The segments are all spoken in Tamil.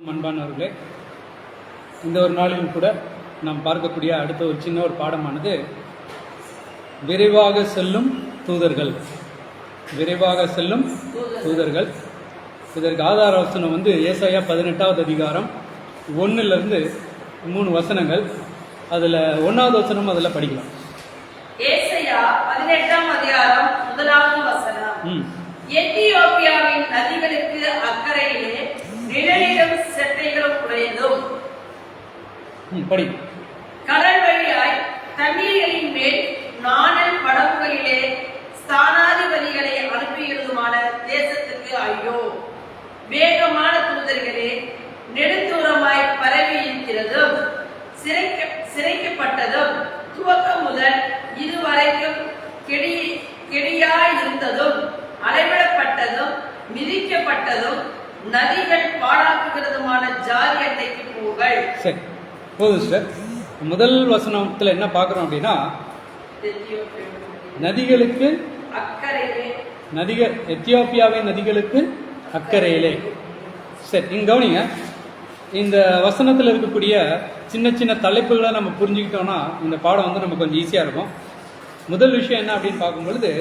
அன்பானவர்களே, இந்த ஒரு நாளிலும் கூட நாம் பார்க்கக்கூடிய அடுத்த ஒரு சின்ன ஒரு பாடமானது விரைவாக செல்லும் தூதர்கள். விரைவாக செல்லும் தூதர்கள். இதற்கு ஆதார வசனம் ஏசாயா 18வது அதிகாரம் 1லிருந்து 3 வசனங்கள். அதில் 1வது வசனம் அதில் படிக்கலாம். ஏசாயா 18ஆம் அதிகாரம் 1வது வசனம். எத்தியோப்பியாவின் நதிகளுக்கு அக்கறையிலே நிழலிடும் செட்டைகளும் உடையதும் படி. கடல் வழியாய் தண்ணீர்களின் மேல் நாணல் படகுகளிலே ஸ்தானாதிபதிகளை அனுப்புகிறதுமான தேசத்துக்கு ஐயோ! வேகமான தூதர்களே, நெடுந்தூரமாய் பரவி இருக்கிறதும் சிறைக்கப்பட்டதும் துவக்கம் முதல் இதுவரைக்கும் கெடியாய் இருந்ததும் அளவிடப்பட்டதும் மிதிக்கப்பட்டதும் நதிகள் பாழாக்குகிறதுமான ஜாதி அன்னைக்கு போகள். சரி, போதும் சார். முதல் வசனத்துல என்ன பார்க்கிறோம் அப்படின்னா, நதிகளுக்கு அக்கறையிலே, எத்தியோப்பியாவின் நதிகளுக்கு அக்கறையிலே. சரி, நீங்க கவனிங்க. இந்த வசனத்தில் இருக்கக்கூடிய சின்ன சின்ன தலைப்புகளை நம்ம புரிஞ்சுக்கிட்டோம்னா இந்த பாடம் நமக்கு கொஞ்சம் ஈஸியா இருக்கும். முதல் விஷயம் என்ன அப்படின்னு பார்க்கும் பொழுது,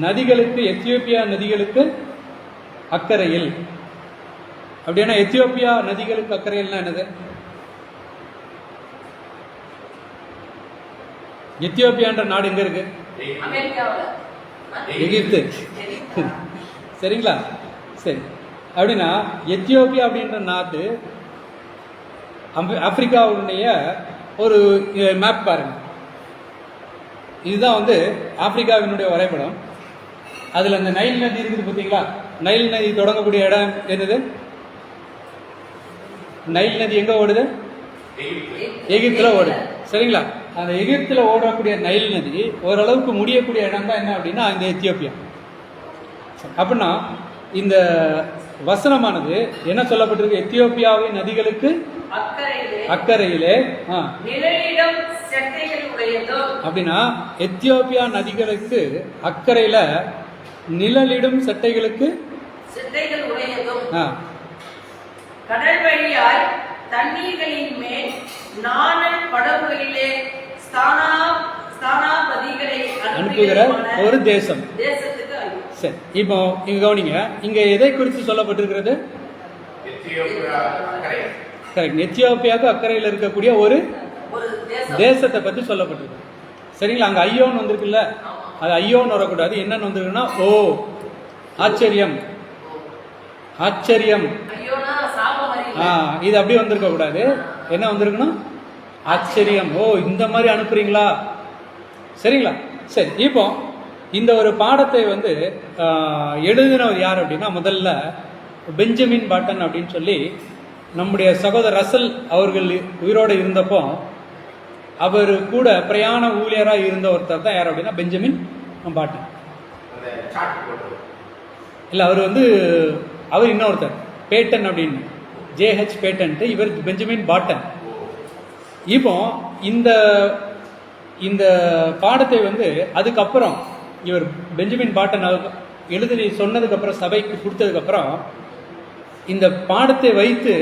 நதிகளுக்கு, எத்தியோப்பியா நதிகளுக்கு அக்கறையில். அப்படின்னா எத்தியோப்பியா நதிகளுக்கு அக்கறையில்னா என்னது? எத்தியோப்பியான்ற நாடு எங்க இருக்கு? எகிப்து. சரிங்களா? சரி. அப்படின்னா எத்தியோப்பியா அப்படின்ற நாடு ஆப்பிரிக்காவுடைய ஒரு மேப் பாருங்க. இதுதான் ஆப்பிரிக்காவினுடைய வரைபடம். அதுல அந்த நைல் நதி இருக்குது பார்த்தீங்களா? நைல் நதி தொடங்கக்கூடிய இடம் என்னது? நைல் நதி எங்க ஓடுது? எகிப்துல ஓடுது. சரிங்களா? அந்த எகிப்துல ஓடக்கூடிய நைல் நதி ஓரளவுக்கு முடியக்கூடிய இடம் தான் என்ன அப்படின்னா இந்த எத்தியோப்பியா. அப்படின்னா இந்த வசனமானது என்ன சொல்லப்பட்டிருக்கு? எத்தியோப்பியாவின் நதிகளுக்கு அக்கறையிலே அப்படின்னா எத்தியோப்பியா நதிகளுக்கு அக்கறையில நிழலிடும் செட்டைகளுக்கு கடல் வழியாய் தண்ணீர்களின் மேல் நாணல் படகுகளிலே ஸ்தானாபதிகளை அனுப்புகிற ஒரு தேசம். சரி, இப்போ இங்க கவனிங்க. இங்க எதை குறித்து சொல்லப்பட்டிருக்கிறது? எத்தியோப்பியாவுக்கு அக்கறையில் இருக்கக்கூடிய ஒரு தேசத்தை பற்றி சொல்லப்பட்டிருக்கு. சரிங்களா? அங்க ஐயோன்னு வந்திருக்குல்ல, அது ஐயோன்னு வரக்கூடாது. என்னன்னு வந்திருக்குன்னா ஓ ஆச்சரியம், ஆச்சரியம். இது அப்படி வந்திருக்க கூடாது. என்ன வந்திருக்கணும்? ஆச்சரியம். ஓ, இந்த மாதிரி அனுப்புறீங்களா? சரிங்களா? சரி, இப்போ இந்த ஒரு பாடத்தை எழுதினவர் யார் அப்படின்னா, முதல்ல பெஞ்சமின் பாட்டன் அப்படின்னு சொல்லி நம்முடைய சகோதரர் ரசல் அவர்கள் உயிரோடு இருந்தப்போ அவர் கூட பிரயாண ஊழியராக இருந்த ஒருத்தர் தான் யார் அப்படின்னா பெஞ்சமின் பாட்டன். இல்லை, அவர் இன்னொருத்தர் பேட்டன் அப்படின்னு, JH பேட்டன். இவர் பெஞ்சமின் பாட்டன். இப்போ இந்த பாடத்தை அதுக்கப்புறம் இவர் பெஞ்சமின் பாட்டன் எழுதி சொன்னதுக்கு அப்புறம், சபைக்கு கொடுத்ததுக்கு அப்புறம் இந்த பாடத்தை வைத்து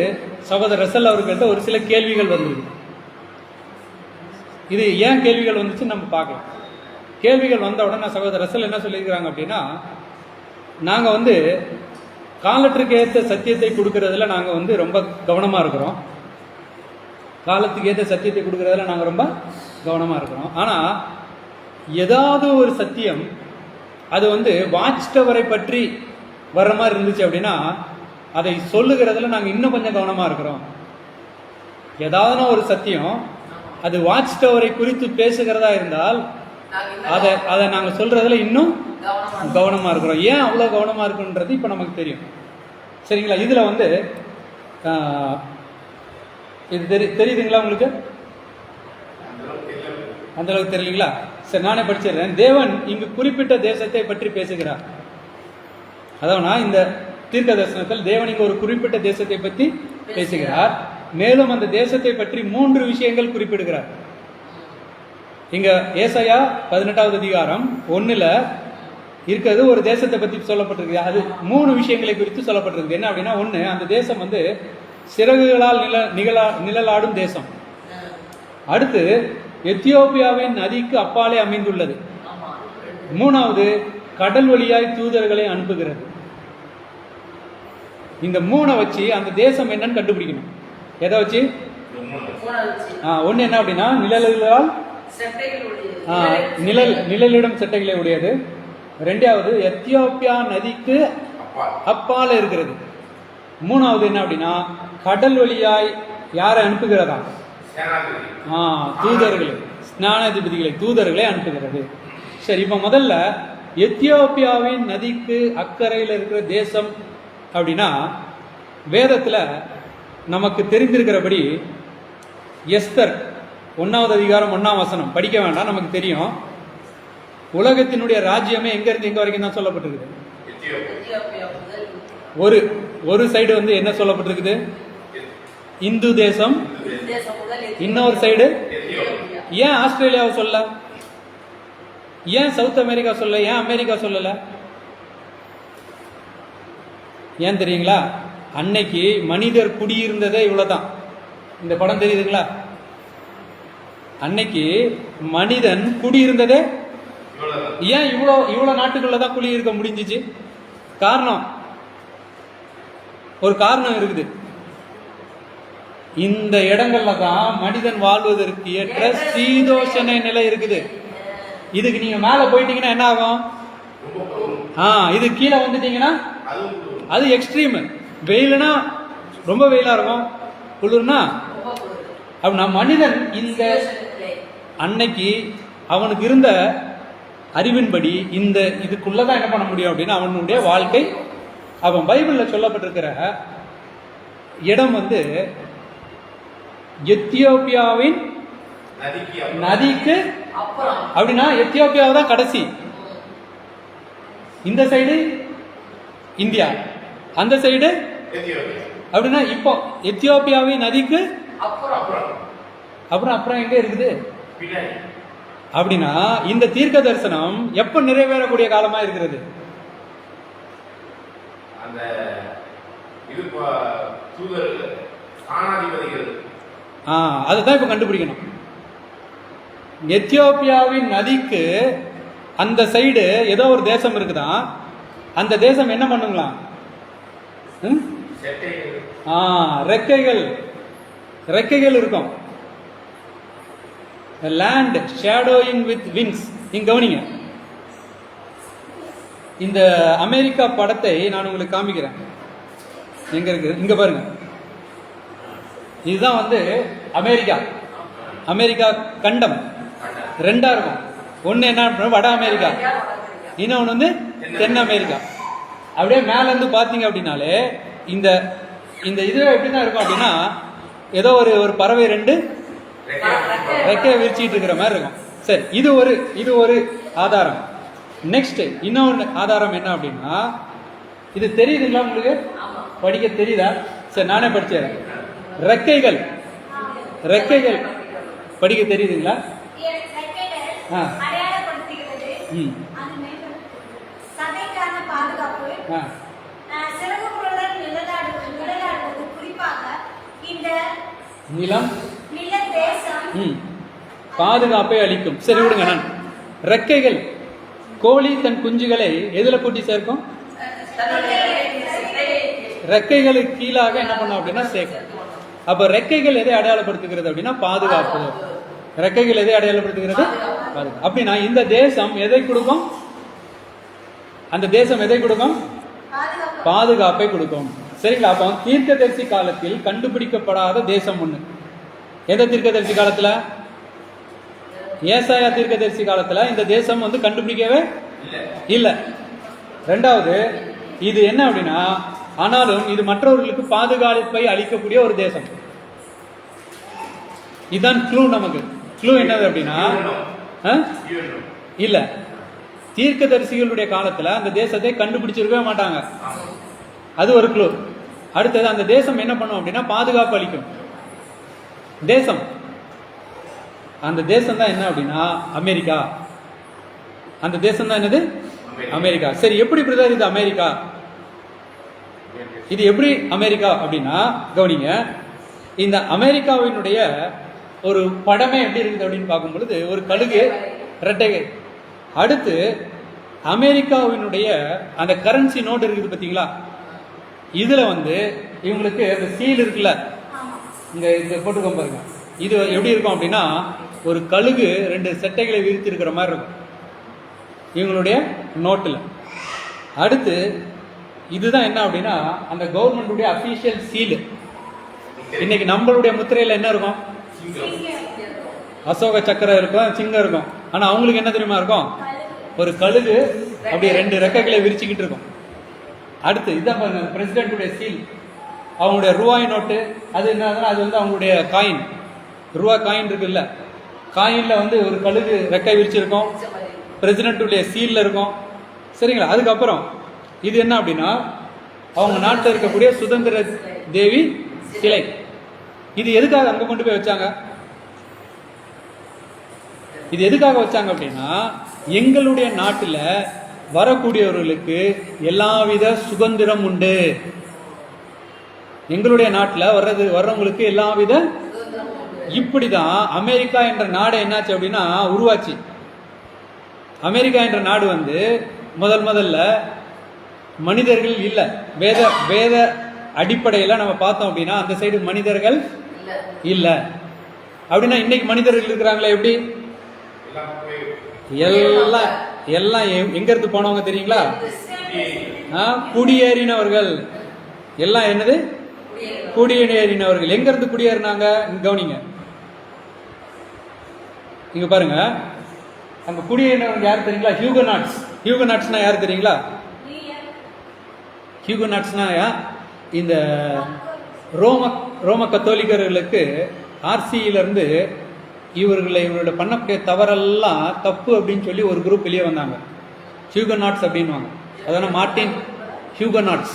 சகோதரர் ரசல் அவர்கள்ட்ட ஒரு சில கேள்விகள் வந்திருக்கு. இது ஏன் கேள்விகள் வந்துச்சு நம்ம பார்க்கலாம். கேள்விகள் வந்த உடனே சகோதரர் ரசல் என்ன சொல்லியிருக்கிறாங்க அப்படின்னா, நாங்க காலத்துக்கு ஏற்ற சத்தியத்தை கொடுக்கறதுல நாங்க ரொம்ப கவனமா இருக்கிறோம். காலத்துக்கு ஏற்ற சத்தியத்தை கொடுக்கறதுல நாங்க ரொம்ப கவனமா இருக்கிறோம். ஆனா ஏதாவது ஒரு சத்தியம் அது வாட்ச் டவரை பற்றி வர்ற மாதிரி இருந்துச்சு அப்படின்னா அதை சொல்லுகிறதுல நாங்க இன்னும் கொஞ்சம் கவனமா இருக்கிறோம். ஏதாவது ஒரு சத்தியம் அது வாட்ச் டவரை குறித்து பேசுகிறதா இருந்தால் அதை நாங்க சொல்றதுல இன்னும் கவனமா இருக்கிறோம். ஏன் அவ்வளவு கவனமா இருக்குன்றது இப்ப நமக்கு தெரியும். சரிங்களா? இதுல இது தெரியுதுங்களா உங்களுக்கு? அந்த அளவுக்கு தெரியலீங்களா? சரி, நானே படிச்சிடுறேன். தேவன் இங்கு குறிப்பிட்ட தேசத்தை பற்றி பேசுகிறார். அதாவது இந்த தீர்க்க தரிசனத்தில் தேவன் இங்கு ஒரு குறிப்பிட்ட தேசத்தை பற்றி பேசுகிறார். மேலும் அந்த தேசத்தை பற்றி 3 விஷயங்கள் குறிப்பிடுகிறார். இங்க ஏசாயா 18வது அதிகாரம் 1ல் இருக்கிறது ஒரு தேசத்தை பற்றி சொல்லப்பட்டிருக்கு. அது 3 விஷயங்களை குறித்து சொல்லப்பட்டிருக்கு. என்ன அப்படின்னா, ஒன்று, அந்த தேசம் சிறகுகளால் நிழலாடும் தேசம். அடுத்து எத்தியோப்பியாவின் நதிக்கு அப்பாலே அமைந்துள்ளது. மூணாவது கடல் வழியாய் தூதர்களை அனுப்புகிறது. இந்த மூணை வச்சு அந்த தேசம் என்னன்னு கண்டுபிடிக்கணும். எதை வச்சு? ஒண்ணு என்ன அப்படின்னா நிழல்களால் நிழலிடம் செட்டைகளை உடையது. ரெண்டாவது எத்தியோப்பியா நதிக்கு அப்பால இருக்கிறது. மூணாவது என்ன அப்படின்னா கடல் வழியாய் யாரை அனுப்புகிறதா? தூதர்களை, ஸ்நானாதிபதிகளை, தூதர்களை அனுப்புகிறது. சரி, இப்ப முதல்ல எத்தியோப்பியாவின் நதிக்கு அக்கறையில் இருக்கிற தேசம் அப்படின்னா வேதத்துல நமக்கு தெரிந்திருக்கிறபடி எஸ்தர் 1வது அதிகாரம் 1ஆம் வசனம் படிக்க வேண்டாம், நமக்கு தெரியும். உலகத்தினுடைய ராஜ்யமே எங்க இருந்து எங்க வரைக்கும் தான் சொல்லப்பட்டிருக்குது. ஒரு சைடு வந்து என்ன சொல்லப்பட்டிருக்குது? இந்து தேசம். இன்னொரு சைடு ஏன் ஆஸ்திரேலியாவை சொல்ல? ஏன் சவுத் அமெரிக்கா சொல்ல? ஏன் அமெரிக்கா சொல்லல? ஏன் தெரியுங்களா? அன்னைக்கு மனிதர் குடியிருந்ததே இவ்வளவுதான். இந்த படம் தெரியுதுங்களா? அன்னைக்கு மனிதன் குடியிருந்ததே ஏன் இவ்வளவு நாட்டுக்குள்ளதான் குடியிருக்க முடிஞ்சிச்சு? காரணம், ஒரு காரணம் இருக்குது. இந்த இடங்கள்ல தான் மனிதன் வாழ்வதற்கு ஏற்ற சீதோஷண நிலை இருக்குது. இதுக்கு நீங்க மேல போயிட்டீங்கன்னா என்ன ஆகும்? இது கீழே வந்துட்டீங்கன்னா அது எக்ஸ்ட்ரீம். வெயில்னா ரொம்ப வெயிலா இருக்கும், குளிர்னா அப்படின்னா மனிதன் இந்த அன்னைக்கு அவனுக்கு இருந்த அறிவின்படி இந்த இதுக்குள்ளதான் என்ன பண்ண முடியும் அப்படின்னா அவனுடைய வாழ்க்கை. அவன் பைபிள்ல சொல்லப்பட்டிருக்கிற இடம் வந்து எத்தியோப்பியாவின் நதிக்கு அப்படின்னா எத்தியோப்பியாவை தான் கடைசி. இந்த சைடு இந்தியா, அந்த சைடு அப்படின்னா இப்போ எத்தியோப்பியாவின் நதிக்கு அப்புறம் எங்க இருக்குது அப்படின்னா இந்த தீர்க்க தரிசனம் எப்ப நிறைவேறக்கூடிய காலமா இருக்கிறது? அதுதான் இப்ப கண்டுபிடிக்கணும். எத்தியோப்பியாவின் நதிக்கு அந்த சைடு ஏதோ ஒரு தேசம் இருக்குதான். அந்த தேசம் என்ன பண்ணுங்களாம்? ரெக்கைகள் இருக்கும். Land shadowing with wings. இங்க கவனிங்க, இந்த அமெரிக்கா படத்தை நான் உங்களுக்கு காமிக்கிறேன். எங்க இருக்கு? இங்க பாருங்க. இதுதான் வந்து அமெரிக்கா கண்டம். ரெண்டா இருக்கும். ஒன்னு என்ன, வட அமெரிக்கா, இன்னொன்னு வந்து தென் அமெரிக்கா. அப்படியே மேல இருந்து பாத்தீங்க அப்படின்னாலே இந்த இந்த இது எப்படிதான் இருக்கும் அப்படின்னா ஏதோ ஒரு பறவை ரெண்டு ரெக்கையை விரிச்சிட்டு இருக்கிற மாதிரி இருக்கும். சரி, இது ஒரு ஆதாரம். நெக்ஸ்ட் இன்னொரு ஆதாரம் என்ன அப்படின்னா, இது தெரியுதுங்களா உங்களுக்கு? படிக்க தெரியுதா? சரி, நானே படிச்சேன். ரெக்கைகள் படிக்க தெரியுதுங்களா? நிலம் பாதுகாப்பை அளிக்கும். சரி விடுங்க, நான் ரெக்கைகள். கோழி தன் குஞ்சுகளை எதுல கூட்டி சேர்க்கும்? ரெக்கைகளுக்கு கீழாக என்ன பண்ணும் அப்படின்னா சேர்க்கும். அப்ப ரெக்கைகள் எதை அடையாளப்படுத்துகிறது அப்படின்னா பாதுகாப்பு. ரெக்கைகள் எதை அடையாளப்படுத்துகிறது? பாதுகாப்பு. அப்படின்னா இந்த தேசம் எதை கொடுக்கும்? அந்த தேசம் எதை கொடுக்கும்? பாதுகாப்பை கொடுக்கும். சரிங்களா? அப்போ தீர்க்கதரிசி காலத்தில் கண்டுபிடிக்கப்படாத தேசம் ஒண்ணு. எந்த தீர்க்கதரிசி காலத்துல? ஏசாயா தீர்க்கதரிசி காலத்துல இந்த தேசம் வந்து கண்டுபிடிக்கவே இல்ல. ரெண்டாவது, இது என்ன அப்படின்னா, ஆனாலும் இது மற்றவர்களுக்கு பாதுகாப்பை அளிக்கக்கூடிய ஒரு தேசம். இதுதான் க்ளூ. நமக்கு க்ளூ என்னது அப்படின்னா, இல்ல, தீர்க்கதரிசிகளுடைய காலத்துல அந்த தேசத்தை கண்டுபிடிச்சிருக்கவே மாட்டாங்க. அது ஒரு க்ளூ. அடுத்தது, அந்த தேசம் என்ன பண்ணும் அப்படின்னா பாதுகாப்பு அளிக்கும் தேசம். அந்த தேசம் தான் என்ன அப்படின்னா அமெரிக்கா. அந்த தேசம் தான் என்னது? அமெரிக்கா. சரி, எப்படி பிரதர் இது அமெரிக்கா? இது எப்படி அமெரிக்கா அப்படின்னா கவனிங்க, இந்த அமெரிக்காவினுடைய ஒரு படமே எப்படி இருக்குது அப்படின்னு பார்க்கும் பொழுது ஒரு கழுகு ரெட்டைகை. அடுத்து அமெரிக்காவினுடைய அந்த கரன்சி நோட் இருக்குது பார்த்தீங்களா, இதுல வந்து இவங்களுக்கு அந்த சீல் இருக்குல்ல, இங்க போட்டுக்கோ பாருங்க, இது எப்படி இருக்கும் அப்படின்னா ஒரு கழுகு 2 செட்டைகளை விரித்து இருக்கிற மாதிரி இருக்கும் இவங்களுடைய நோட்டில். அடுத்து இதுதான் என்ன அப்படின்னா அந்த கவர்மெண்டுடைய அபிஷியல் சீலு. இன்னைக்கு நம்மளுடைய முத்திரையில என்ன இருக்கும்? அசோக சக்கரம் இருக்கும், சிங்கம் இருக்கும். ஆனா அவங்களுக்கு என்ன தெரியுமா இருக்கும்? ஒரு கழுகு அப்படியே 2 ரெக்கைகளை விரிச்சுக்கிட்டு இருக்கும். அடுத்து இதான் பாருங்க பிரசிடென்ட்டுடைய சீல், அவங்களுடைய ரூபாய் நோட்டு. அது என்ன, அது வந்து அவங்களுடைய காயின், ரூபா காயின் இருக்குல்ல, காயின்ல வந்து ஒரு கழுகு ரெக்கை விரிச்சிருக்கும், பிரசிடென்ட்டுடைய சீல்ல இருக்கும். சரிங்களா? அதுக்கப்புறம் இது என்ன அப்படின்னா அவங்க நாட்டில் இருக்கக்கூடிய சுதந்திர தேவி சிலை. இது எதுக்காக அங்க கொண்டு போய் வச்சாங்க? இது எதுக்காக வச்சாங்க அப்படின்னா எங்களுடைய நாட்டில் வரக்கூடியவர்களுக்கு எல்லாவித சுதந்திரம் உண்டு. எங்களுடைய நாட்டில் வர்றவங்களுக்கு எல்லாவித, இப்படிதான் அமெரிக்கா என்ற நாடு என்னாச்சு அப்படின்னா உருவாச்சு. அமெரிக்கா என்ற நாடு வந்து முதல்ல மனிதர்கள் இல்லை, வேத அடிப்படையில் நம்ம பார்த்தோம் அப்படின்னா அந்த சைடு மனிதர்கள் இல்லை. அப்படின்னா இன்னைக்கு மனிதர்கள் இருக்கிறாங்களே எப்படி? எல்லாம் எங்க இருந்து போனவங்க தெரியுங்களா? குடியேறினவர்கள். எல்லாம் என்னது? குடியேறினவர்கள். எங்க இருந்து குடியேறினாங்க? கவனிங்க, இங்க பாருங்க, அங்க குடியேறினவங்க யாரு தெரியுங்களா? ஹியூகனாட்ஸ். ஹியூகனாட்ஸ்னா யாரு தெரியுங்களா? ஹியூகனாட்ஸ்னா இந்த ரோம கத்தோலிக்கர்களுக்கு ஆர்சியிலிருந்து இவர்களோட பண்ணக்கூடிய தவறெல்லாம் தப்பு அப்படின்னு சொல்லி ஒரு குரூப் வெளியே வந்தாங்க, ஹியூகனாட்ஸ் அப்படின்வாங்க. அதான மார்ட்டின் ஹியூகனாட்ஸ்,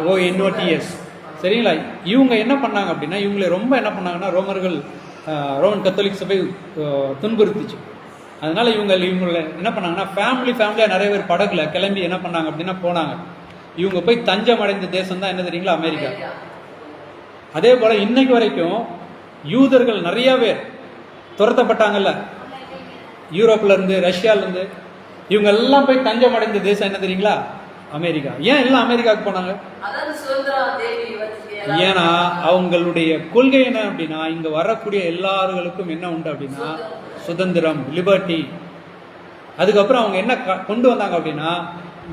HUGNOTS. சரிங்களா? இவங்க என்ன பண்ணாங்க அப்படின்னா இவங்களை ரொம்ப என்ன பண்ணாங்கன்னா ரோமன் கத்தோலிக் சபை துன்புறுத்துச்சு. அதனால இவங்களை என்ன பண்ணாங்கன்னா ஃபேமிலியாக நிறைய பேர் படகுல கிளம்பி என்ன பண்ணாங்க அப்படின்னா போனாங்க. இவங்க போய் தஞ்சம் அடைந்த தேசம் தான் என்ன தெரியுங்களா? அமெரிக்கா. அதே போல இன்னைக்கு வரைக்கும் யூதர்கள் நிறைய பேர் துரத்தப்பட்டாங்கல்ல, யூரோப்ல இருந்து, ரஷ்யால இருந்து. இவங்க எல்லாம் போய் தஞ்சம் அடைந்த தேசம் என்ன தெரியுங்களா? அமெரிக்கா. ஏன் எல்லாம் அமெரிக்காவுக்கு போனாங்க? ஏன்னா அவங்களுடைய கொள்கை என்ன அப்படின்னா இங்க வரக்கூடிய எல்லாருக்கும் என்ன உண்டு அப்படின்னா சுதந்திரம், லிபர்ட்டி. அதுக்கப்புறம் அவங்க என்ன கொண்டு வந்தாங்க அப்படின்னா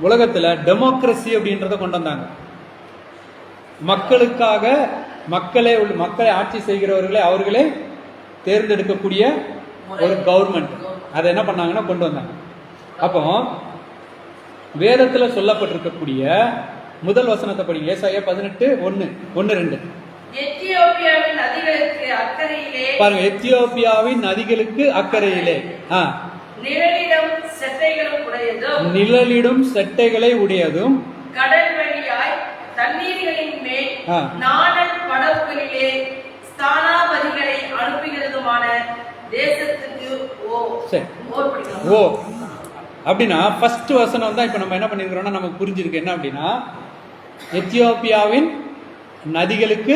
உலகத்துல டெமோக்ரஸி அப்படின்றத கொண்டு வந்தாங்க. மக்களுக்காக மக்களை ஆட்சி செய்கிறவர்களே அவர்களே தேர்ந்தெடுக்கக்கூடிய ஒரு கவர்மெண்ட். அதை என்ன பண்ணாங்கன்னா கொண்டு வந்தாங்க. அப்போ வேதத்துல சொல்லப்பட்டிருக்கக்கூடிய முதல் வசனத்தை படிங்க, ஏசாயா 18:1-2. எத்தியோப்பியாவின் நதிகளுக்கு அக்கறையிலே பாருங்க, எத்தியோப்பியாவின் நதிகளுக்கு அக்கறையிலே நிழலிடும் செட்டைகளும் உடையதும், நிழலிடும் செட்டைகளை உடையதும், கடல் வழியாய் தண்ணீர்களின் மேல் நாணல் படகுகளிலே ஸ்தானாபதிகளை அனுப்புகிறதுமான தேசத்துக்கு ஓ அப்படின்னா ஃபர்ஸ்ட் வசனம் தான் இப்ப நம்ம என்ன பண்ணிருக்கிறோம்னா நமக்கு புரிஞ்சிருக்கு. என்ன அப்படின்னா எத்தியோப்பியாவின் நதிகளுக்கு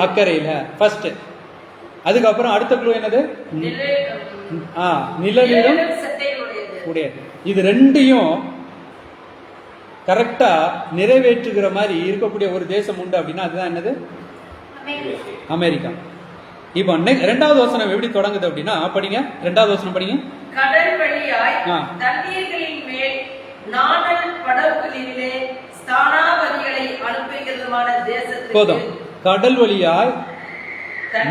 அக்கறையில ஃபர்ஸ்ட். அதுக்கப்புறம் அடுத்த குழு என்னது? நிழலிடும் உடையது. இது ரெண்டையும் கரெக்டா நிறைவேற்றுகிற மாதிரி இருக்கக்கூடிய ஒரு தேசம் உண்டு அப்படின்னா அதுதான் என்னது? அமெரிக்கா. இப்போ ரெண்டாவது வசனம் எப்படி தொடங்குது அப்படின்னா படிங்க, ரெண்டாவது வசனம் படிங்க. கடல் வழியாய் தண்ணீர்களின் மேல் நாணல் படகுகளிலே ஸ்தானாபதிகளை அனுப்புகிறதுமான தேசத்துக்கு. போதும். கடல் வழியாய்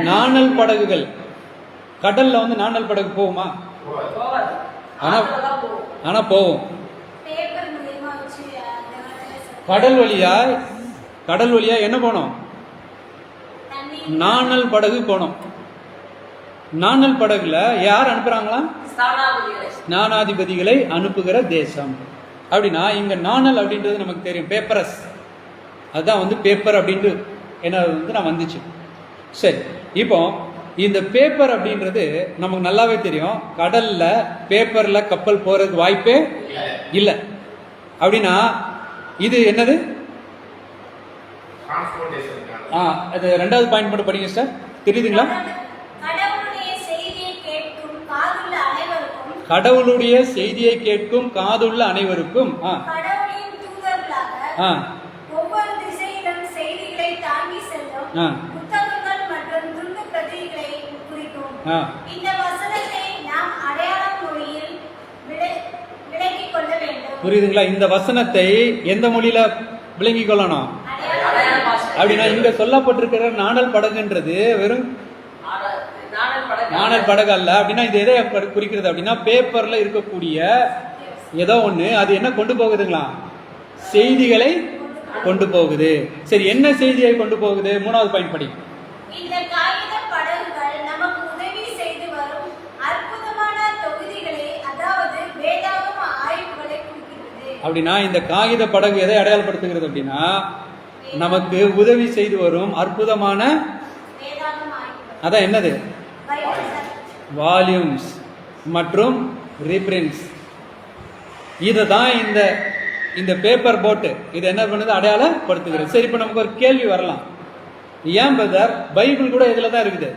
நாணல் படகுகள். கடல்ல வந்து நாணல் படகு போகுமா? ஆனா போகும். கடல் வழியா என்ன போனோம்? நாணல் படகு போனோம். நாணல் படகுல யார் அனுப்புறாங்களா? ஸ்நானாதிபதிகளை அனுப்புகிற தேசம். அப்படின்னா இங்க நாணல் அப்படின்றது நமக்கு தெரியும், பேப்பரஸ். அதுதான் வந்து பேப்பர் அப்படின்ட்டு என்ன வந்து நான் வந்துச்சு. சரி, இப்போ இந்த பேப்பர் அப்படின்றது நமக்கு நல்லாவே தெரியும். கடல்ல பேப்பர்ல கப்பல் போறதுக்கு வாய்ப்பே இல்லை. அப்படின்னா இது என்னது? அது ரெண்டாவது பாயிண்ட் மட்டும் படிங்க சார். தெரியுதுங்களா? கடவுளுடைய செய்தியை கேட்கும் காதுள்ள அனைவருக்கும் புரியுதுங்களா? இந்த வசனத்தை எந்த மொழியில விளங்கிக் கொள்ளணும் அப்படின்னா, இங்க சொல்லப்பட்டிருக்கிற நாணல் படகுன்றது வெறும் நாணல் படகு அல்ல. அப்படின்னா இது எதை குறிக்கிறது அப்படின்னா, பேப்பர்ல இருக்கக்கூடிய ஏதோ ஒண்ணு அது என்ன கொண்டு போகுதுங்களா? செய்திகளை கொண்டு போகுது. சரி, என்ன செய்தியை கொண்டு போகுது? மூணாவது பாயிண்ட் படி. இந்த காகித படகுகள் நமக்கு உதவி செய்து வரும் அற்புதமான தொகுதிகளை, அதாவது வேதாகம ஆய்வுகளை குறிக்கிறது. அப்படின்னா இந்த காகித படகு எதை அடையாளப்படுத்துகிறது அப்படின்னா, நமக்கு உதவி செய்து வரும் அற்புதமான வேதாகம ஆய்வுகள். அதான் என்னது? வால்யூம்ஸ் மற்றும் ரீப்ரிண்ட்ஸ். இதுதான் இந்த பேப்பர் போட்டு இது என்ன பண்ணுது? அடையாளப்படுத்துகிறது. சரி, இப்போ நமக்கு ஒரு கேள்வி வரலாம். ஏன் பிரதர் பைபிள் கூட இதுல தான் இருக்குது?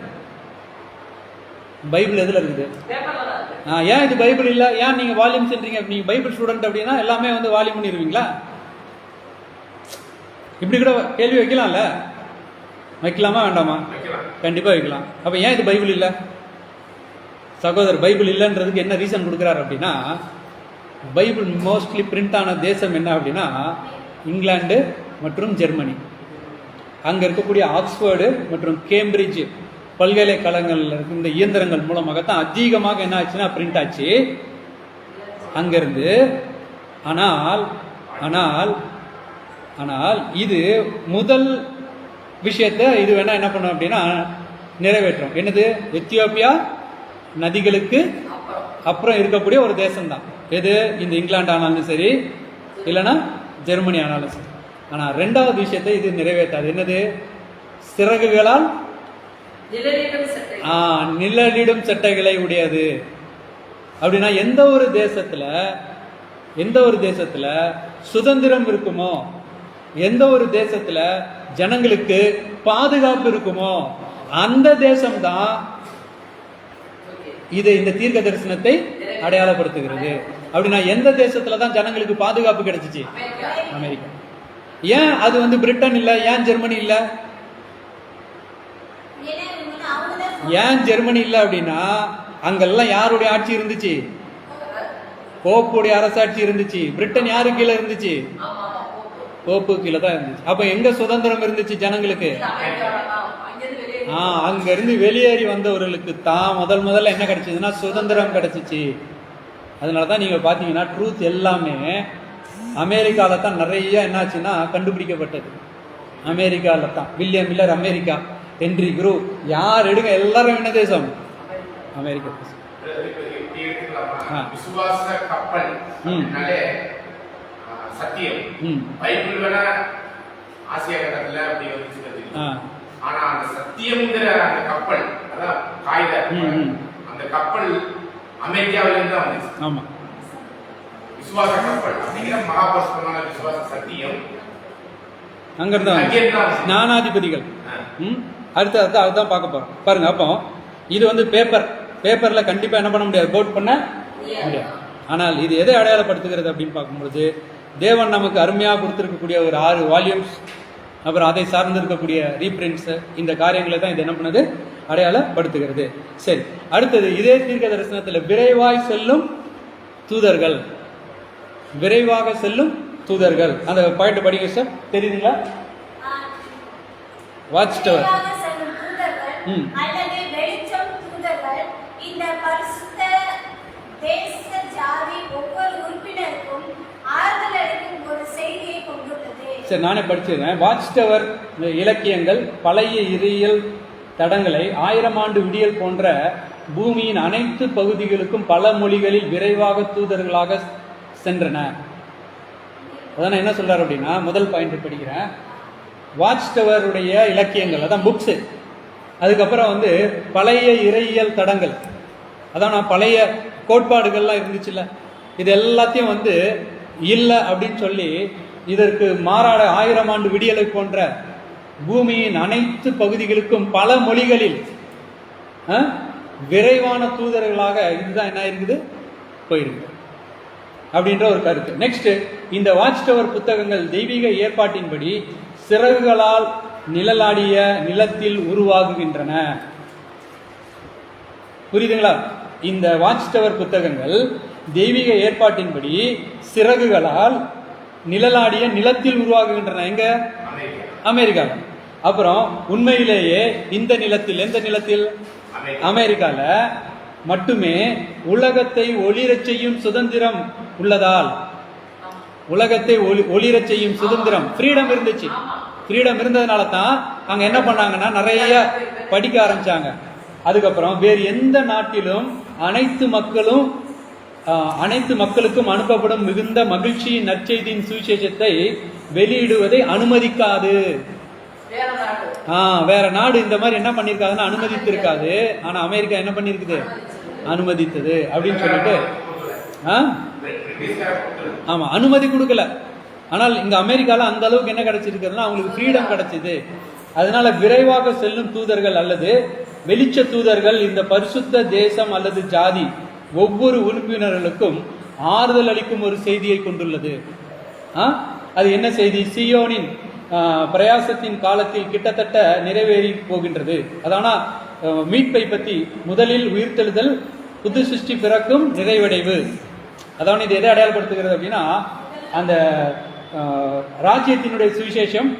பைபிள் எதுல இருக்குது? ஏன் இது பைபிள் இல்ல? ஏன் நீங்க வால்யூம் சென்றீங்க? நீங்க பைபிள் ஸ்டூடெண்ட் அப்படின்னா எல்லாமே வந்து வால்யூம் பண்ணிடுவீங்களா? இப்படி கூட கேள்வி வைக்கலாம்ல? வைக்கலாமா வேண்டாமா? கண்டிப்பா வைக்கலாம். அப்ப ஏன் இது பைபிள் இல்ல? சகோதரர், பைபிள் இல்லைன்றதுக்கு என்ன ரீசன் கொடுக்குறாரு அப்படின்னா, பைபிள் மோஸ்ட்லி பிரிண்ட் ஆன தேசம் என்ன அப்படின்னா இங்கிலாந்து மற்றும் ஜெர்மனி. அங்க இருக்கக்கூடிய ஆக்ஸ்போர்டு மற்றும் கேம்பிரிட்ஜ் பல்கலைக்கழகங்கள்ல இருக்க இந்த இயந்திரங்கள் மூலமாகத்தான் அதிகமாக என்ன ஆச்சுன்னா பிரிண்ட் ஆச்சு அங்கிருந்து. ஆனால் ஆனால் ஆனால் இது முதல் விஷயத்தை இது வேணா என்ன பண்ணும் அப்படின்னா நிறைவேற்றும். என்னது? எத்தியோப்பியா நதிகளுக்கு அப்புறம் இருக்கக்கூடிய ஒரு தேசம் தான் எது? இந்த இங்கிலாந்து ஆனாலும் சரி, இல்லைன்னா ஜெர்மனி ஆனாலும் சரி. ஆனா ரெண்டாவது விஷயத்தை இது நிறைவேற்றாது. என்னது? சிறகுகளால் நிழலிடும் சட்டைகளை உடையது. அப்படின்னா எந்த ஒரு தேசத்துல சுதந்திரம் இருக்குமோ, எந்த ஒரு தேசத்துல ஜனங்களுக்கு பாதுகாப்பு இருக்குமோ, அந்த தேசம்தான் இந்த தீர்க்க தரிசனத்தை அடையாளப்படுத்துகிறது. அப்படின்னா எந்த தேசத்துல தான் ஜனங்களுக்கு பாதுகாப்பு கிடைச்சிச்சு? அமெரிக்கா. ஏன் அது வந்து பிரிட்டன் இல்ல? ஏன் ஜெர்மனி இல்ல? ஏன் ஜெர்மனி இல்ல அப்படின்னா அங்கெல்லாம் யாருடைய ஆட்சி இருந்துச்சு? போப்புடைய அரசாட்சி இருந்துச்சு. பிரிட்டன் யாரு கீழே இருந்துச்சு? போப்பு கீழே தான் இருந்துச்சு. அப்ப எங்க சுதந்திரம் இருந்துச்சு ஜனங்களுக்கு? அங்க இருந்து வெளியேறி வந்தவர்களுக்கு தான் முதல்ல என்ன கிடைச்சதுன்னா சுதந்திரம் கிடைச்சிச்சு. அதனாலதான் நீங்க பாத்தீங்கன்னா ட்ரூத் எல்லாமே அமெரிக்கால தான் நிறைய என்னாச்சுன்னா கண்டுபிடிக்கப்பட்டது. அமெரிக்கால தான். William Miller America, Henry crew, யார் எடுங்க எல்லாரும் என்ன தேசம்? அமெரிக்கா தேசம். விசுவாச கப்பல் சத்தியம். பைபிள் வேணா ஆசியா கட்டத்துல அப்படி வந்துச்சு. ஆனா அந்த சத்தியம்ங்கிற அந்த கப்பல், அதான் காகித அந்த கப்பல் அமெரிக்காவில இருந்து தான் வந்துச்சு. ஆமா, விசுவாச கப்பல் அப்படிங்கிற மகாபரிசுத்தமான விசுவாச சத்தியம் அங்கிருந்தா ஞானாதிபதிகள். அடுத்து அதுதான் பார்க்க போறோம் பாருங்க. அப்போ இது வந்து பேப்பர்ல கண்டிப்பா என்ன பண்ண முடியாது, கோட் பண்ண முடியாது. ஆனால் இது எதை அடையாளப்படுத்துகிறது அப்படின்னு பார்க்கும்போது, தேவன் நமக்கு அருமையாக கொடுத்திருக்கக்கூடிய ஒரு 6 வால்யூம்ஸ், அப்புறம் அதை சார்ந்து இருக்கக்கூடிய ரீப்ரிண்ட்ஸ், இந்த காரியங்களை தான் இது என்ன பண்ணுது, அடையாளப்படுத்துகிறது. சரி, அடுத்தது இதே தீர்க்க தரிசனத்தில் விரைவாய் செல்லும் தூதர்கள், விரைவாக செல்லும் தூதர்கள், அந்த பாயிண்ட் படிங்க சார். தெரியுதுங்களா? வாட்ச் டவர் சரி, நானே படிச்சிருக்கேன். வாட்ச் டவர் இலக்கியங்கள் பழைய இறியல் தடங்களை 1000 ஆண்டு விடியல் போன்ற பூமியின் அனைத்து பகுதிகளுக்கும் பல மொழிகளில் விரைவாக தூதர்களாக சென்றன. அதான் என்ன சொல்றாரு அப்படின்னா, முதல் பாயிண்ட் படிக்கிறேன். வாட்ச் டவருடைய இலக்கியங்கள், அதான் புக்ஸ், அதுக்கப்புறம் வந்து பழைய இறையியல் தடங்கள், அதான் பழைய கோட்பாடுகள்லாம் இருந்துச்சுல்ல, இது எல்லாத்தையும் வந்து இல்லை அப்படின்னு சொல்லி இதற்கு மாறாட 1000 ஆண்டு விடியலை போன்ற பூமியின் அனைத்து பகுதிகளுக்கும் பல மொழிகளில் விரைவான தூதர்களாக இதுதான் என்ன இருக்குது போயிருக்கு அப்படின்ற ஒரு கருத்து. நெக்ஸ்ட், இந்த வாட்ச் டவர் புத்தகங்கள் தெய்வீக ஏற்பாட்டின்படி சிறகுகளால் நிழலாடிய நிலத்தில் உருவாகுகின்றன. புரியுதுங்களா? இந்த வாட்ச் டவர் புத்தகங்கள் தெய்வீக ஏற்பாட்டின்படி சிறகுகளால் நிழலாடிய நிலத்தில் உருவாகுகின்றன. எங்க? அமெரிக்கா. அப்புறம் உண்மையிலேயே இந்த நிலத்தில், எந்த நிலத்தில்? அமெரிக்கால மட்டுமே உலகத்தை ஒளிரச் செய்யும் சுதந்திரம் உள்ளதால், உலகத்தை ஒளிரச் செய்யும் சுதந்திரம், ஃப்ரீடம் இருந்துச்சு. ஃப்ரீடம் இருந்ததுனால தான் அங்க என்ன பண்ணாங்கன்னா நிறைய படிக்க ஆரம்பிச்சாங்க. அதுக்கப்புறம் வேறு எந்த நாட்டிலும் அனைத்து மக்களுக்கும் அனுப்பப்படும் மிகுந்த மகிழ்ச்சியின் நற்செய்தியின் சுவிசேஷத்தை வெளியிடுவதை அனுமதிக்காது. வேற நாடு இந்த மாதிரி என்ன பண்ணிருக்காதுன்னா அனுமதித்து இருக்காது. ஆனா அமெரிக்கா என்ன பண்ணிருக்குது? அனுமதித்தது அப்படின்னு சொல்லிட்டு ஆமா அனுமதி கொடுக்கல. ஆனால் இங்க அமெரிக்கால அந்த அளவுக்கு என்ன கிடைச்சிருக்குதுன்னா அவங்களுக்கு ஃப்ரீடம் கிடைச்சது. அதனால விரைவாக செல்லும் தூதர்கள் அல்லது வெளிச்ச தூதர்கள் இந்த பரிசுத்த தேசம் அல்லது ஜாதி ஒவ்வொரு உறுப்பினர்களுக்கும் ஆறுதல் அளிக்கும் ஒரு செய்தியை கொண்டுள்ளது. அது என்ன செய்தி? சியோனின் பிரயாசத்தின் காலத்தில் கிட்டத்தட்ட நிறைவேறி போகின்றது. அதான மீட்பை பற்றி முதலில் உயிர்த்தெழுதல், புது சிருஷ்டி பிறக்கும் நிறைவடைவு. அதாவது இது எதை அடையாளப்படுத்துகிறது அப்படின்னா அந்த ராஜ்யத்தினுடைய சுவிசேஷம்,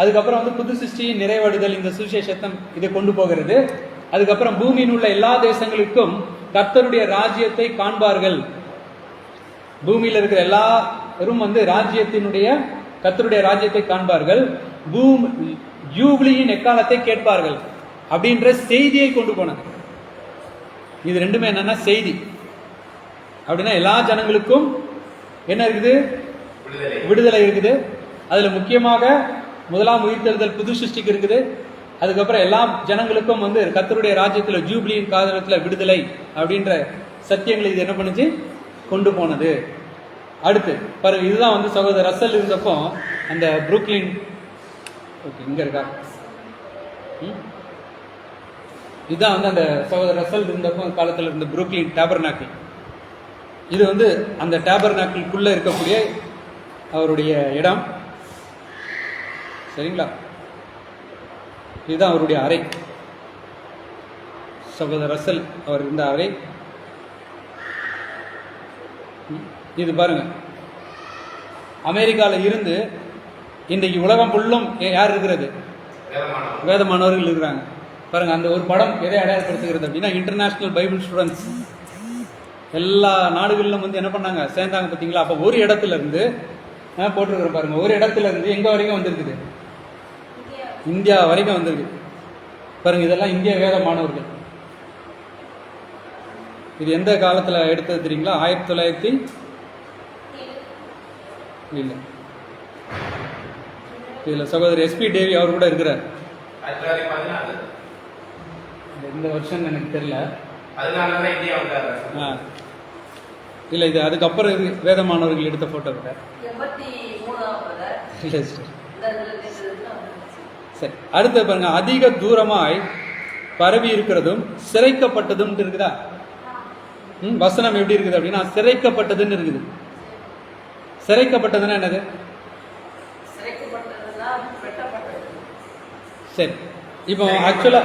அதுக்கப்புறம் வந்து புது சிருஷ்டியின் நிறைவடைதல், இந்த சுவிசேஷத்தை இதை கொண்டு போகிறது. அதுக்கப்புறம் பூமியில் உள்ள எல்லா தேசங்களுக்கும் கர்த்தருடைய ராஜ்யத்தை காண்பார்கள். பூமியில் இருக்கிற எல்லாரும் வந்து கர்த்தருடைய ராஜ்யத்தை காண்பார்கள். ஜூபிலியின் எக்காலத்தை கேட்பார்கள் அப்படின்ற செய்தியை கொண்டு போனது. இது ரெண்டுமே என்னன்னா செய்தி. அப்படின்னா எல்லா ஜனங்களுக்கும் என்ன இருக்குது? விடுதலை இருக்குது. அதுல முக்கியமாக முதலாம் உயிர்த்தெழுதல் புது சிருஷ்டிக்கு இருக்குது. அதுக்கப்புறம் எல்லா ஜனங்களுக்கும் வந்து கர்த்தருடைய ராஜ்யத்தில் ஜூபிலியின் காலத்தில் விடுதலை அப்படின்ற சத்தியங்களை இது என்ன பண்ணுச்சு? கொண்டு போனது. அடுத்து பாருங்க, இதுதான் வந்து சகோதரர் ரசல் இருந்தப்போ அந்த புரூக்லின், இங்க இருக்கா, இதுதான் வந்து அந்த சகோதரர் ரசல் இருந்தப்போ காலத்தில் இருந்த புரூக்லின் டேபர்நாக்கிள். இது வந்து அந்த டேபர்நாக்கிள்குள்ள இருக்கக்கூடிய அவருடைய இடம். சரிங்களா? இதுதான் அவருடைய அறை, சகோதரர் ரசல் அவர் இருந்த அறை. இது பாருங்க, அமெரிக்காவில் இருந்து இன்றைக்கு உலகம் ஃபுல்லும் யார் இருக்கிறது? வேதமானவர்கள் இருக்கிறாங்க. பாருங்க, அந்த ஒரு படம் எதை அடையாளப்படுத்துகிறது அப்படின்னா இன்டர்நேஷனல் பைபிள் ஸ்டூடெண்ட்ஸ் எல்லா நாடுகளிலும் வந்து என்ன பண்ணாங்க? சேர்ந்தாங்க. பார்த்தீங்களா? அப்போ ஒரு இடத்துல இருந்து போட்டிருக்கிற பாருங்க, ஒரு இடத்துல இருந்து எங்க வரைக்கும் வந்திருக்குது? இந்தியா வரைக்கும் வந்திருக்கு. பாருங்க, இதெல்லாம் இந்திய வேத மாணவர்கள். இது எந்த காலத்துல எடுத்தது தெரியுங்களா? 1900 இல்ல, இதுல சகோதரர் எஸ்பி டேவி அவர் கூட இருக்கிறார். இந்த வருஷம் எனக்கு தெரியல. இல்ல, இது அதுக்கப்புறம் வேத மாணவர்கள் எடுத்த போட்டோ கூட. சரி, அடுத்து பாருங்க, அதிக தூரமாய் பரவி இருக்கிறதும் சிறைக்கப்பட்டதும் இருக்குதா? வசனம் எப்படி இருக்குது அப்படின்னா சிறைக்கப்பட்டதுன்னு இருக்குது. சிறைக்கப்பட்டதுன்னா என்னது? சரி, இப்போ ஆக்சுவலா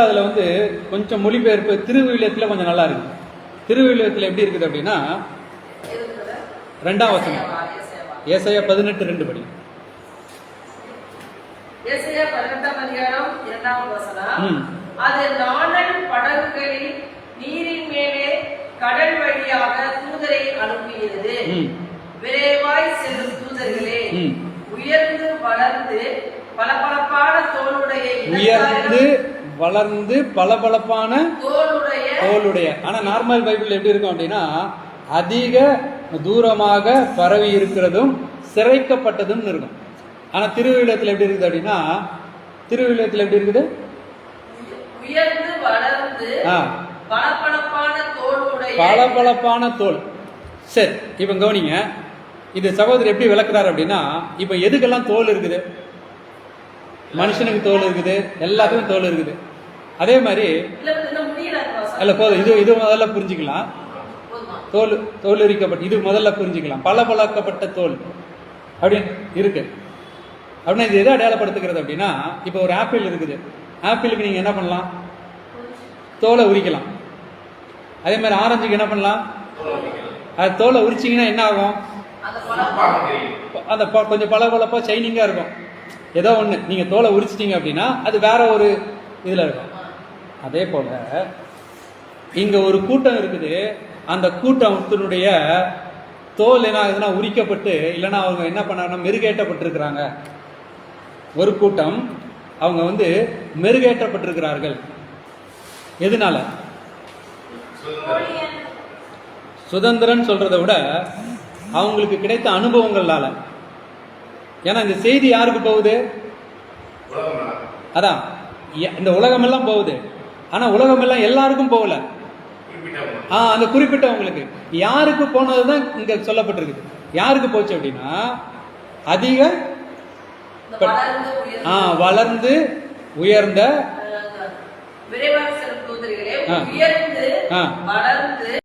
அதுல வந்து கொஞ்சம் மொழிபெயர்ப்பு திருவிவிலியத்துல கொஞ்சம் நல்லா இருக்கு. திருவிவிலியத்துல எப்படி இருக்குது அப்படின்னா 2ஆம் வசனம், ஏசாயா 18:2 படி. ஏசாயா 18ஆம் அதிகாரம் 2ஆம் வசனம். அது நாணல் படகுகளில் நீரின் மேலே கடல் வழியாக தூதரை அனுப்புகிறது. விரைவாய் செல்லும் தூதர்களே, உயர்ந்து வளர்ந்து பளபளப்பான தோலுடைய. ஆனா நார்மல் பைபிள் எப்படி இருக்கும் அப்படின்னா அதிக தூரமாக பரவி இருக்கிறதும் சிறைக்கப்பட்டதும் இருக்கும். ஆனா திருவிவிலியத்தில் எப்படி இருக்குது அப்படின்னா, திருவிவிலியத்தில் எப்படி இருக்குது? உயர்ந்து வளர்ந்து ஆ, பளபளப்பான தோலுடைய பளபளப்பான தோல். சரி, இப்ப கவனிங்க, இது சகோதரர் எப்படி விளக்குறாரு அப்படின்னா, இப்ப எதுக்கெல்லாம் தோல் இருக்குது? மனுஷனுக்கு தோல் இருக்குது, எல்லாத்துக்கும் தோல் இருக்குது. அதே மாதிரி இல்ல இன்னும் முடியல அந்த வசனம். அல்ல போதும், இது முதல்ல புரிஞ்சுக்கலாம். போதுமா? தோல் உரிக்கப்பட்ட இது முதல்ல புரிஞ்சுக்கலாம். பளபளக்கப்பட்ட தோல் அப்படின்னு இருக்கு. அப்படின்னா இது எதை அடையாளப்படுத்துகிறது அப்படின்னா, இப்போ ஒரு ஆப்பிள் இருக்குது. ஆப்பிளுக்கு நீங்க என்ன பண்ணலாம்? தோலை உரிக்கலாம். அதே மாதிரி ஆரஞ்சுக்கு என்ன பண்ணலாம்? அது தோலை உரிச்சிங்கன்னா என்ன ஆகும்? அந்த சிறப்பாக தெரியும். அந்த கொஞ்சம் பளபளப்பா ஷைனிங்கா இருக்கும். ஏதோ ஒண்ணு நீங்க தோலை உரிச்சிட்டீங்க அப்படின்னா அது வேற ஒரு இதுல இருக்கும். அதே போல இங்க ஒரு கூட்டம் இருக்குது. அந்த கூட்டத்தினுடைய தோல் என்ன ஆகுதுன்னா உரிக்கப்பட்டு, இல்லைன்னா அவங்க என்ன பண்ணாங்கன்னா மெருகேற்றப்பட்டிருக்கிறாங்க. ஒரு கூட்டம் அவங்க வந்து மெருகேற்றப்பட்டிருக்கிறார்கள். எதனால? சுதந்திரம். சுதந்திரன் சொல்றதை விட அவங்களுக்கு கிடைத்த அனுபவங்களால. ஏன்னா இந்த செய்தி யாருக்கு போகுது? உலகம் நல்லா. அதான் இந்த உலகமெல்லாம் போகுது. ஆனா உலகமெல்லாம் எல்லாருக்கும் போகல. குறிப்பிட்ட அந்த குறிப்பிட்டவங்களுக்கு யாருக்கு போனதுதான் இங்க சொல்லப்பட்டிருக்குது. யாருக்கு போச்சு அப்படின்னா, அதிக இந்த வளர்ந்து உயர்ந்த விரைவாக செல்லும் தூதர்களே ஆ. உயர்ந்து ஆ. வளர்ந்து